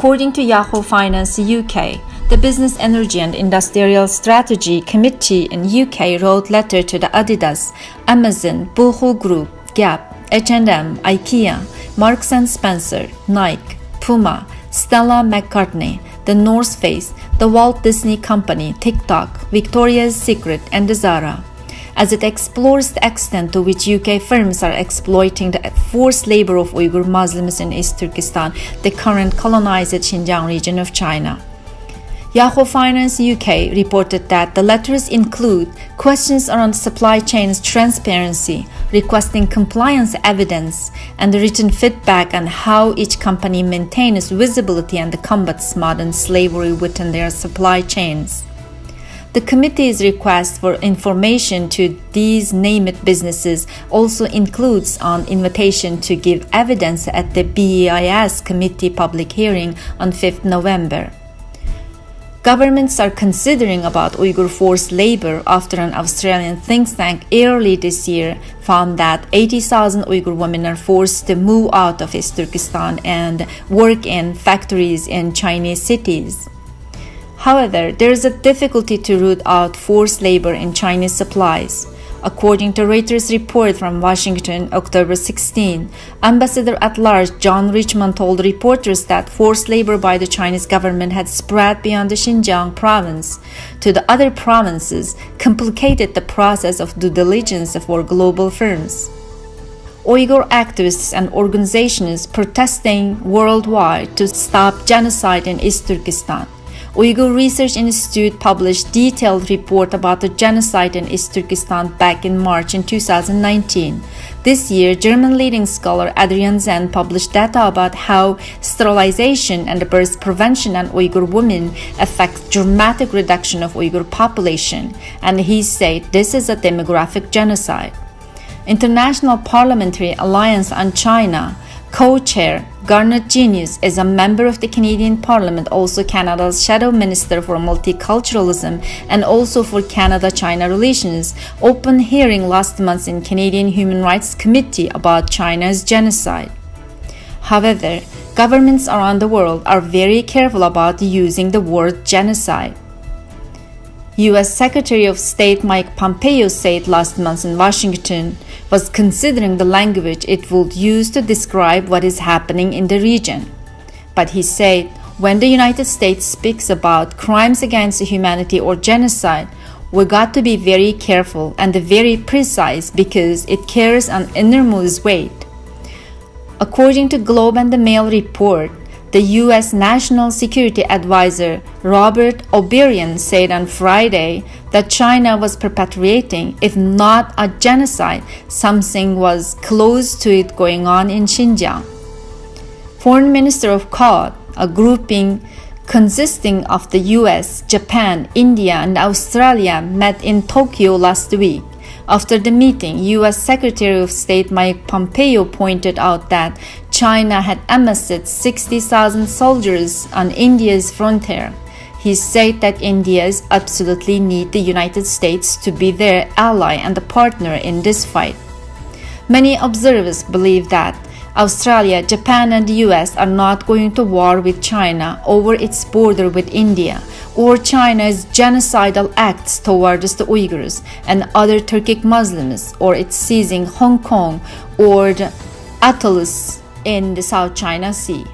According to Yahoo Finance UK, the Business, Energy and Industrial Strategy Committee in UK wrote letter to the Adidas, Amazon, Boohoo Group, Gap, H&M, IKEA, Marks & Spencer, Nike, Puma, Stella McCartney, The North Face, the Walt Disney Company, TikTok, Victoria's Secret, and Zara, as it explores the extent to which UK firms are exploiting the forced labor of Uyghur Muslims in East Turkestan, the current colonized Xinjiang region of China. Yahoo Finance UK reported that the letters include questions around supply chain's transparency, requesting compliance evidence, and written feedback on how each company maintains visibility and combats modern slavery within their supply chains. The committee's request for information to these named businesses also includes an invitation to give evidence at the BEIS committee public hearing on 5th November. Governments are considering about Uyghur forced labor after an Australian think tank early this year found that 80,000 Uyghur women are forced to move out of East Turkestan and work in factories in Chinese cities. However, there is a difficulty to root out forced labor in Chinese supplies. According to Reuters report from Washington, October 16, Ambassador-at-Large John Richmond told reporters that forced labor by the Chinese government had spread beyond the Xinjiang province to the other provinces, complicated the process of due diligence for global firms. Uyghur activists and organizations protesting worldwide to stop genocide in East Turkestan. Uyghur Research Institute published detailed report about the genocide in East Turkestan back in March in 2019. This year, German leading scholar Adrian Zen published data about how sterilization and birth prevention on Uyghur women affects dramatic reduction of Uyghur population, and he said this is a demographic genocide. International Parliamentary Alliance on China co-chair Garnet Genius is a member of the Canadian Parliament, also Canada's Shadow Minister for Multiculturalism and also for Canada-China relations, opened hearing last month in Canadian Human Rights Committee about China's genocide. However, governments around the world are very careful about using the word genocide. U.S. Secretary of State Mike Pompeo said last month in Washington was considering the language it would use to describe what is happening in the region. But he said, when the United States speaks about crimes against humanity or genocide, we got to be very careful and very precise because it carries an enormous weight. According to Globe and the Mail report, the U.S. National Security Advisor Robert O'Brien said on Friday that China was perpetrating, if not a genocide, something was close to it going on in Xinjiang. Foreign Minister of Quad, a grouping consisting of the U.S., Japan, India, and Australia, met in Tokyo last week. After the meeting, U.S. Secretary of State Mike Pompeo pointed out that China had amassed 60,000 soldiers on India's frontier. He said that India absolutely needs the United States to be their ally and a partner in this fight. Many observers believe that Australia, Japan, and the US are not going to war with China over its border with India or China's genocidal acts towards the Uyghurs and other Turkic Muslims or its seizing Hong Kong or the atolls in the South China Sea.